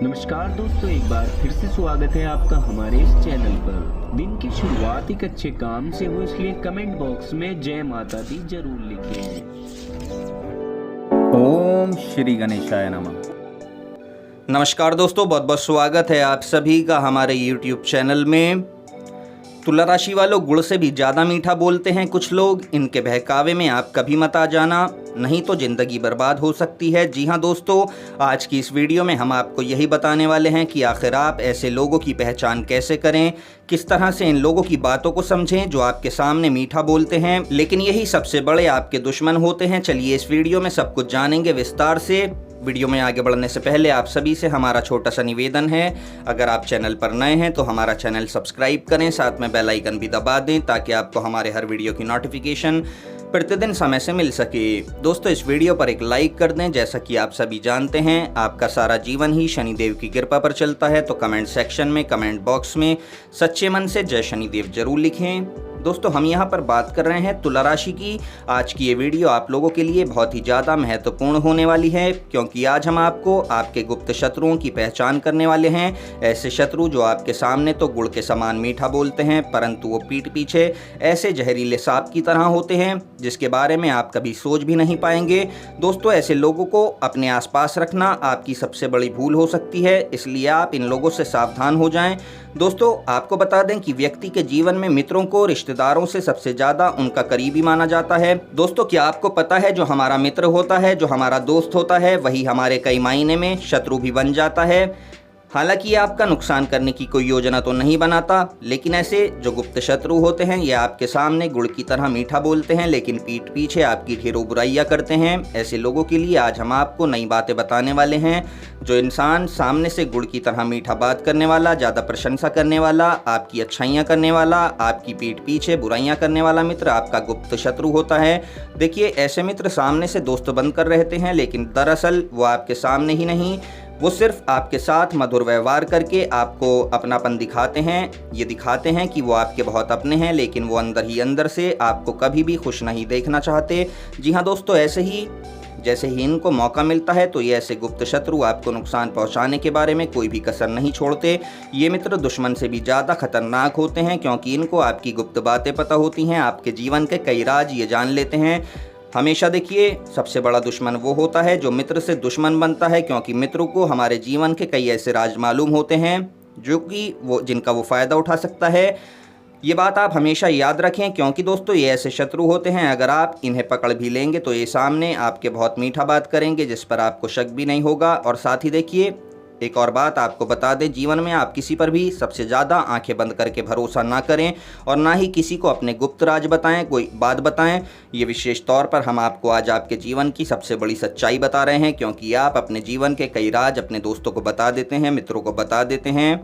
नमस्कार दोस्तों, एक बार फिर से स्वागत है आपका हमारे इस चैनल पर। दिन की शुरुआत एक अच्छे काम से हो, इसलिए कमेंट बॉक्स में जय माता दी जरूर लिखें। ओम श्री गणेशाय नमः। नमस्कार दोस्तों, बहुत बहुत स्वागत है आप सभी का हमारे YouTube चैनल में। तुला राशि वालों, गुड़ से भी ज़्यादा मीठा बोलते हैं कुछ लोग। इनके बहकावे में आप कभी मत आ जाना, नहीं तो ज़िंदगी बर्बाद हो सकती है। जी हाँ दोस्तों, आज की इस वीडियो में हम आपको यही बताने वाले हैं कि आखिर आप ऐसे लोगों की पहचान कैसे करें, किस तरह से इन लोगों की बातों को समझें जो आपके सामने मीठा बोलते हैं लेकिन यही सबसे बड़े आपके दुश्मन होते हैं। चलिए इस वीडियो में सब कुछ जानेंगे विस्तार से। वीडियो में आगे बढ़ने से पहले आप सभी से हमारा छोटा सा निवेदन है, अगर आप चैनल पर नए हैं तो हमारा चैनल सब्सक्राइब करें, साथ में बेल आइकन भी दबा दें ताकि आपको हमारे हर वीडियो की नोटिफिकेशन प्रतिदिन समय से मिल सके। दोस्तों इस वीडियो पर एक लाइक कर दें। जैसा कि आप सभी जानते हैं, आपका सारा जीवन ही शनिदेव की कृपा पर चलता है, तो कमेंट सेक्शन में, कमेंट बॉक्स में सच्चे मन से जय शनिदेव जरूर लिखें। दोस्तों हम यहाँ पर बात कर रहे हैं तुला राशि की। आज की ये वीडियो आप लोगों के लिए बहुत ही ज़्यादा महत्वपूर्ण होने वाली है, क्योंकि आज हम आपको आपके गुप्त शत्रुओं की पहचान करने वाले हैं। ऐसे शत्रु जो आपके सामने तो गुड़ के समान मीठा बोलते हैं, परंतु वो पीठ पीछे ऐसे जहरीले सांप की तरह होते हैं जिसके बारे में आप कभी सोच भी नहीं पाएंगे। दोस्तों ऐसे लोगों को अपने आसपास रखना आपकी सबसे बड़ी भूल हो सकती है, इसलिए आप इन लोगों से सावधान हो जाएं। दोस्तों आपको बता दें कि व्यक्ति के जीवन में मित्रों को रिश्तेदारों से सबसे ज़्यादा उनका करीबी माना जाता है। दोस्तों क्या आपको पता है, जो हमारा मित्र होता है, जो हमारा दोस्त होता है, वही हमारे कई मायने में शत्रु भी बन जाता है। हालांकि ये आपका नुकसान करने की कोई योजना तो नहीं बनाता, लेकिन ऐसे जो गुप्त शत्रु होते हैं ये आपके सामने गुड़ की तरह मीठा बोलते हैं लेकिन पीठ पीछे आपकी ढेरों बुराइयां करते हैं। ऐसे लोगों के लिए आज हम आपको नई बातें बताने वाले हैं। जो इंसान सामने से गुड़ की तरह मीठा बात करने वाला, ज़्यादा प्रशंसा करने वाला, आपकी अच्छाइयाँ करने वाला, आपकी पीठ पीछे बुराइयाँ करने वाला मित्र आपका गुप्त शत्रु होता है। देखिए ऐसे मित्र सामने से दोस्त बनकर रहते हैं, लेकिन दरअसल वो आपके सामने ही नहीं, वो सिर्फ आपके साथ मधुर व्यवहार करके आपको अपनापन दिखाते हैं। ये दिखाते हैं कि वो आपके बहुत अपने हैं, लेकिन वो अंदर ही अंदर से आपको कभी भी खुश नहीं देखना चाहते। जी हाँ दोस्तों, ऐसे ही जैसे ही इनको मौका मिलता है तो ये ऐसे गुप्त शत्रु आपको नुकसान पहुंचाने के बारे में कोई भी कसर नहीं छोड़ते। ये मित्र दुश्मन से भी ज़्यादा खतरनाक होते हैं, क्योंकि इनको आपकी गुप्त बातें पता होती हैं, आपके जीवन के कई राज ये जान लेते हैं। हमेशा देखिए सबसे बड़ा दुश्मन वो होता है जो मित्र से दुश्मन बनता है, क्योंकि मित्रों को हमारे जीवन के कई ऐसे राज मालूम होते हैं जो कि जिनका वो फ़ायदा उठा सकता है। ये बात आप हमेशा याद रखें, क्योंकि दोस्तों ये ऐसे शत्रु होते हैं, अगर आप इन्हें पकड़ भी लेंगे तो ये सामने आपके बहुत मीठा बात करेंगे जिस पर आपको शक भी नहीं होगा। और साथ ही देखिए एक और बात आपको बता दें, जीवन में आप किसी पर भी सबसे ज़्यादा आंखें बंद करके भरोसा ना करें और ना ही किसी को अपने गुप्त राज बताएं, कोई बात बताएं। ये विशेष तौर पर हम आपको आज आपके जीवन की सबसे बड़ी सच्चाई बता रहे हैं, क्योंकि आप अपने जीवन के कई राज अपने दोस्तों को बता देते हैं, मित्रों को बता देते हैं,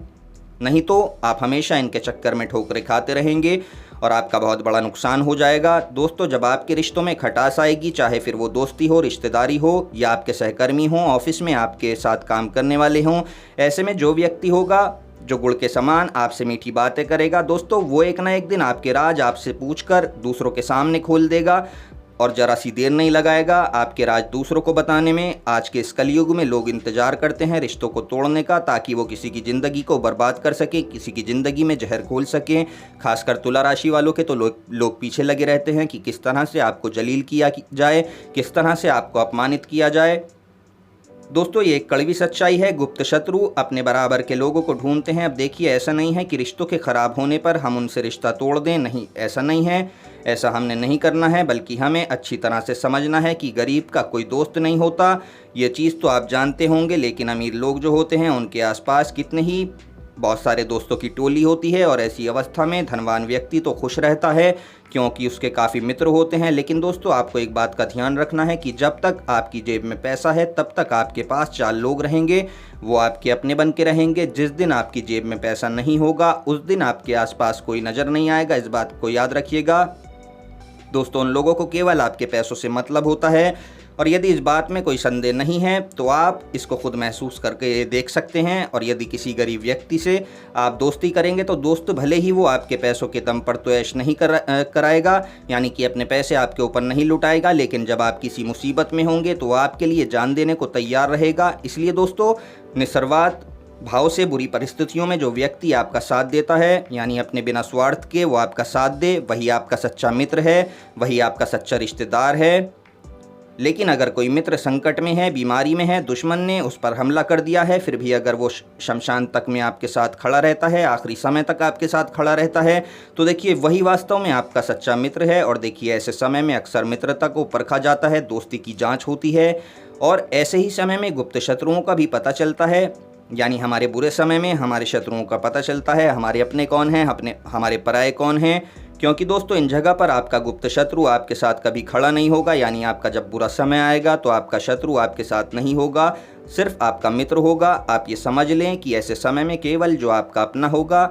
नहीं तो आप हमेशा इनके चक्कर में ठोकरें खाते रहेंगे और आपका बहुत बड़ा नुकसान हो जाएगा। दोस्तों जब आपके रिश्तों में खटास आएगी, चाहे फिर वो दोस्ती हो, रिश्तेदारी हो या आपके सहकर्मी हों, ऑफिस में आपके साथ काम करने वाले हों, ऐसे में जो व्यक्ति होगा जो गुड़ के समान आपसे मीठी बातें करेगा, दोस्तों वो एक ना एक दिन आपके राज आपसे पूछकर दूसरों के सामने खोल देगा और ज़रा सी देर नहीं लगाएगा आपके राज दूसरों को बताने में। आज के इस कलयुग में लोग इंतज़ार करते हैं रिश्तों को तोड़ने का, ताकि वो किसी की ज़िंदगी को बर्बाद कर सके, किसी की ज़िंदगी में जहर घोल सकें। खासकर तुला राशि वालों के तो लोग पीछे लगे रहते हैं कि किस तरह से आपको जलील किया जाए, किस तरह से आपको अपमानित किया जाए। दोस्तों ये एक कड़वी सच्चाई है, गुप्त शत्रु अपने बराबर के लोगों को ढूंढते हैं। अब देखिए ऐसा नहीं है कि रिश्तों के ख़राब होने पर हम उनसे रिश्ता तोड़ दें, नहीं ऐसा नहीं है, ऐसा हमने नहीं करना है, बल्कि हमें अच्छी तरह से समझना है कि गरीब का कोई दोस्त नहीं होता। ये चीज़ तो आप जानते होंगे, लेकिन अमीर लोग जो होते हैं उनके आसपास कितने ही बहुत सारे दोस्तों की टोली होती है, और ऐसी अवस्था में धनवान व्यक्ति तो खुश रहता है क्योंकि उसके काफ़ी मित्र होते हैं। लेकिन दोस्तों आपको एक बात का ध्यान रखना है कि जब तक आपकी जेब में पैसा है तब तक आपके पास 4 लोग रहेंगे, वो आपके अपने बन के रहेंगे। जिस दिन आपकी जेब में पैसा नहीं होगा उस दिन आपके आसपास कोई नज़र नहीं आएगा, इस बात को याद रखिएगा। दोस्तों उन लोगों को केवल आपके पैसों से मतलब होता है, और यदि इस बात में कोई संदेह नहीं है तो आप इसको खुद महसूस करके देख सकते हैं। और यदि किसी गरीब व्यक्ति से आप दोस्ती करेंगे तो दोस्त भले ही वो आपके पैसों के दम पर तो ऐश नहीं कराएगा, यानी कि अपने पैसे आपके ऊपर नहीं लुटाएगा, लेकिन जब आप किसी मुसीबत में होंगे तो आपके लिए जान देने को तैयार रहेगा। इसलिए दोस्तों, निस्वार्थ भाव से बुरी परिस्थितियों में जो व्यक्ति आपका साथ देता है, यानी अपने बिना स्वार्थ के वो आपका साथ दे, वही आपका सच्चा मित्र है, वही आपका सच्चा रिश्तेदार है। लेकिन अगर कोई मित्र संकट में है, बीमारी में है, दुश्मन ने उस पर हमला कर दिया है, फिर भी अगर वो शमशान तक में आपके साथ खड़ा रहता है, आखिरी समय तक आपके साथ खड़ा रहता है, तो देखिए वही वास्तव में आपका सच्चा मित्र है। और देखिए ऐसे समय में अक्सर मित्रता को परखा जाता है, दोस्ती की जांच होती है, और ऐसे ही समय में गुप्त शत्रुओं का भी पता चलता है, यानी हमारे बुरे समय में हमारे शत्रुओं का पता चलता है, हमारे अपने कौन हैं, हमारे पराये कौन हैं। क्योंकि दोस्तों, इन जगह पर आपका गुप्त शत्रु आपके साथ कभी खड़ा नहीं होगा, यानी आपका जब बुरा समय आएगा तो आपका शत्रु आपके साथ नहीं होगा, सिर्फ आपका मित्र होगा। आप ये समझ लें कि ऐसे समय में केवल जो आपका अपना होगा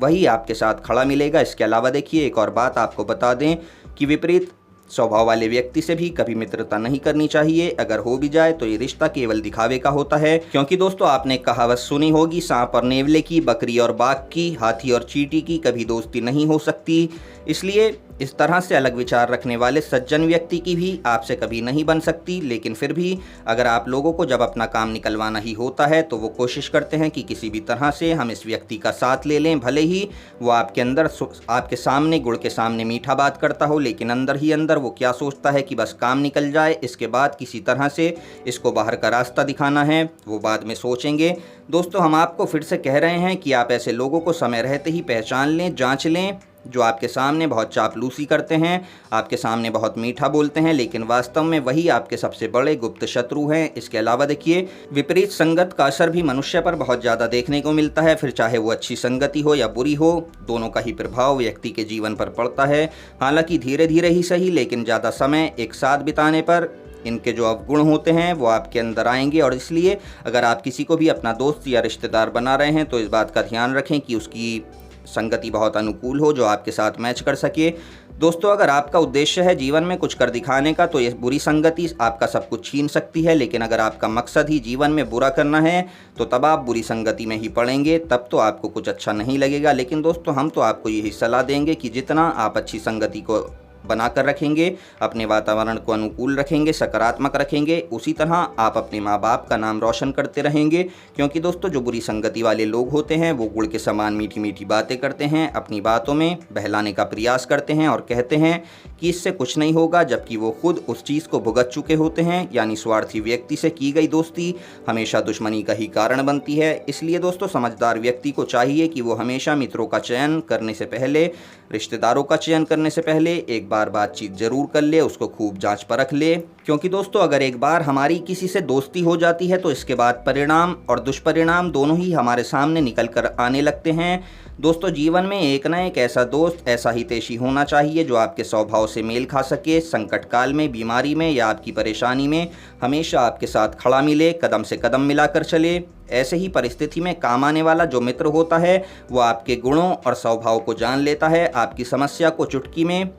वही आपके साथ खड़ा मिलेगा। इसके अलावा देखिए एक और बात आपको बता दें कि विपरीत स्वभाव वाले व्यक्ति से भी कभी मित्रता नहीं करनी चाहिए। अगर हो भी जाए तो ये रिश्ता केवल दिखावे का होता है। क्योंकि दोस्तों, आपने कहावत सुनी होगी, सांप और नेवले की, बकरी और बाघ की, हाथी और चींटी की कभी दोस्ती नहीं हो सकती। इसलिए इस तरह से अलग विचार रखने वाले सज्जन व्यक्ति की भी आपसे कभी नहीं बन सकती। लेकिन फिर भी अगर आप लोगों को जब अपना काम निकलवाना ही होता है तो वो कोशिश करते हैं कि किसी भी तरह से हम इस व्यक्ति का साथ ले लें, भले ही वो आपके सामने गुड़ के सामने मीठा बात करता हो, लेकिन अंदर ही अंदर वो क्या सोचता है कि बस काम निकल जाए, इसके बाद किसी तरह से इसको बाहर का रास्ता दिखाना है, वो बाद में सोचेंगे। दोस्तों, हम आपको फिर से कह रहे हैं कि आप ऐसे लोगों को समय रहते ही पहचान लें, जांच लें, जो आपके सामने बहुत चापलूसी करते हैं, आपके सामने बहुत मीठा बोलते हैं, लेकिन वास्तव में वही आपके सबसे बड़े गुप्त शत्रु हैं। इसके अलावा देखिए, विपरीत संगत का असर भी मनुष्य पर बहुत ज़्यादा देखने को मिलता है। फिर चाहे वो अच्छी संगति हो या बुरी हो, दोनों का ही प्रभाव व्यक्ति के जीवन पर पड़ता है। हालांकि धीरे धीरे ही सही, लेकिन ज़्यादा समय एक साथ बिताने पर इनके जो अवगुण होते हैं वो आपके अंदर आएंगे। और इसलिए अगर आप किसी को भी अपना दोस्त या रिश्तेदार बना रहे हैं तो इस बात का ध्यान रखें कि उसकी संगति बहुत अनुकूल हो, जो आपके साथ मैच कर सके। दोस्तों, अगर आपका उद्देश्य है जीवन में कुछ कर दिखाने का तो ये बुरी संगति आपका सब कुछ छीन सकती है। लेकिन अगर आपका मकसद ही जीवन में बुरा करना है तो तब आप बुरी संगति में ही पड़ेंगे, तब तो आपको कुछ अच्छा नहीं लगेगा। लेकिन दोस्तों, हम तो आपको यही सलाह देंगे कि जितना आप अच्छी संगति को बनाकर रखेंगे, अपने वातावरण को अनुकूल रखेंगे, सकारात्मक रखेंगे, उसी तरह आप अपने माँ बाप का नाम रोशन करते रहेंगे। क्योंकि दोस्तों, जो बुरी संगति वाले लोग होते हैं वो गुड़ के समान मीठी मीठी बातें करते हैं, अपनी बातों में बहलाने का प्रयास करते हैं और कहते हैं कि इससे कुछ नहीं होगा, जबकि वो खुद उस चीज़ को भुगत चुके होते हैं। यानी स्वार्थी व्यक्ति से की गई दोस्ती हमेशा दुश्मनी का ही कारण बनती है। इसलिए दोस्तों, समझदार व्यक्ति को चाहिए कि वो हमेशा मित्रों का चयन करने से पहले, रिश्तेदारों का चयन करने से पहले एक बार बातचीत जरूर कर ले, उसको खूब जांच परख ले। क्योंकि दोस्तों, अगर एक बार हमारी किसी से दोस्ती हो जाती है तो इसके बाद परिणाम और दुष्परिणाम दोनों ही हमारे सामने निकल कर आने लगते हैं। दोस्तों, जीवन में एक ना एक ऐसा दोस्त, ऐसा हितैषी होना चाहिए जो आपके स्वभाव से मेल खा सके, संकट काल में, बीमारी में या आपकी परेशानी में हमेशा आपके साथ खड़ा मिले, कदम से कदम मिलाकर चले। ऐसे ही परिस्थिति में काम आने वाला जो मित्र होता है वो आपके गुणों और स्वभाव को जान लेता है, आपकी समस्या को चुटकी में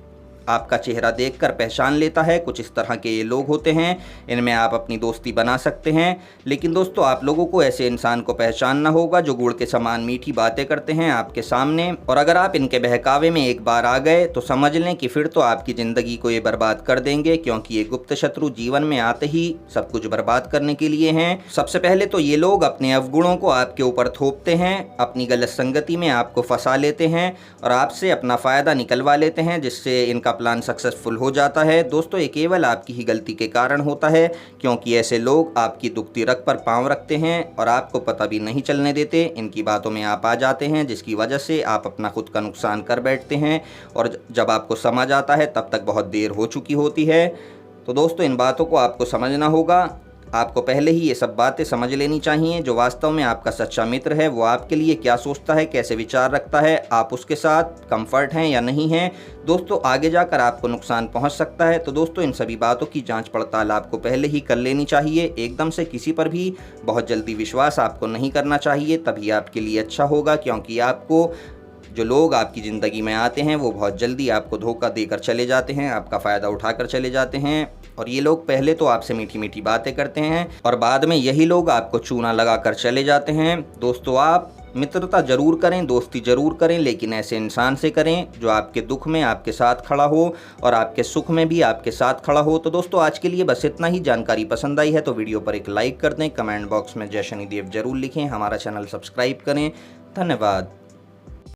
आपका चेहरा देखकर पहचान लेता है। कुछ इस तरह के ये लोग होते हैं, इनमें आप अपनी दोस्ती बना सकते हैं। लेकिन दोस्तों, आप लोगों को ऐसे इंसान को पहचानना होगा जो गुड़ के समान मीठी बातें करते हैं आपके सामने, और अगर आप इनके बहकावे में एक बार आ गए तो समझ लें कि फिर तो आपकी ज़िंदगी को ये बर्बाद कर देंगे। क्योंकि ये गुप्त शत्रु जीवन में आते ही सब कुछ बर्बाद करने के लिए हैं। सबसे पहले तो ये लोग अपने अवगुणों को आपके ऊपर थोपते हैं, अपनी गलत संगति में आपको फंसा लेते हैं और आपसे अपना फ़ायदा निकलवा लेते हैं, जिससे इनका प्लान सक्सेसफुल हो जाता है। दोस्तों, ये केवल आपकी ही गलती के कारण होता है, क्योंकि ऐसे लोग आपकी दुखती रग पर पांव रखते हैं और आपको पता भी नहीं चलने देते। इनकी बातों में आप आ जाते हैं, जिसकी वजह से आप अपना खुद का नुकसान कर बैठते हैं और जब आपको समझ आता है तब तक बहुत देर हो चुकी होती है। तो दोस्तों, इन बातों को आपको समझना होगा। आपको पहले ही ये सब बातें समझ लेनी चाहिए। जो वास्तव में आपका सच्चा मित्र है वो आपके लिए क्या सोचता है, कैसे विचार रखता है, आप उसके साथ कंफर्ट हैं या नहीं हैं। दोस्तों, आगे जाकर आपको नुकसान पहुंच सकता है। तो दोस्तों, इन सभी बातों की जांच पड़ताल आपको पहले ही कर लेनी चाहिए। एकदम से किसी पर भी बहुत जल्दी विश्वास आपको नहीं करना चाहिए, तभी आपके लिए अच्छा होगा। क्योंकि आपको जो लोग आपकी ज़िंदगी में आते हैं वो बहुत जल्दी आपको धोखा देकर चले जाते हैं, आपका फ़ायदा उठाकर चले जाते हैं। और ये लोग पहले तो आपसे मीठी मीठी बातें करते हैं और बाद में यही लोग आपको चूना लगा कर चले जाते हैं। दोस्तों, आप मित्रता जरूर करें, दोस्ती जरूर करें, लेकिन ऐसे इंसान से करें जो आपके दुख में आपके साथ खड़ा हो और आपके सुख में भी आपके साथ खड़ा हो। तो दोस्तों, आज के लिए बस इतना ही। जानकारी पसंद आई है तो वीडियो पर एक लाइक कर दें, कमेंट बॉक्स में जय शनिदेव जरूर लिखें, हमारा चैनल सब्सक्राइब करें। धन्यवाद।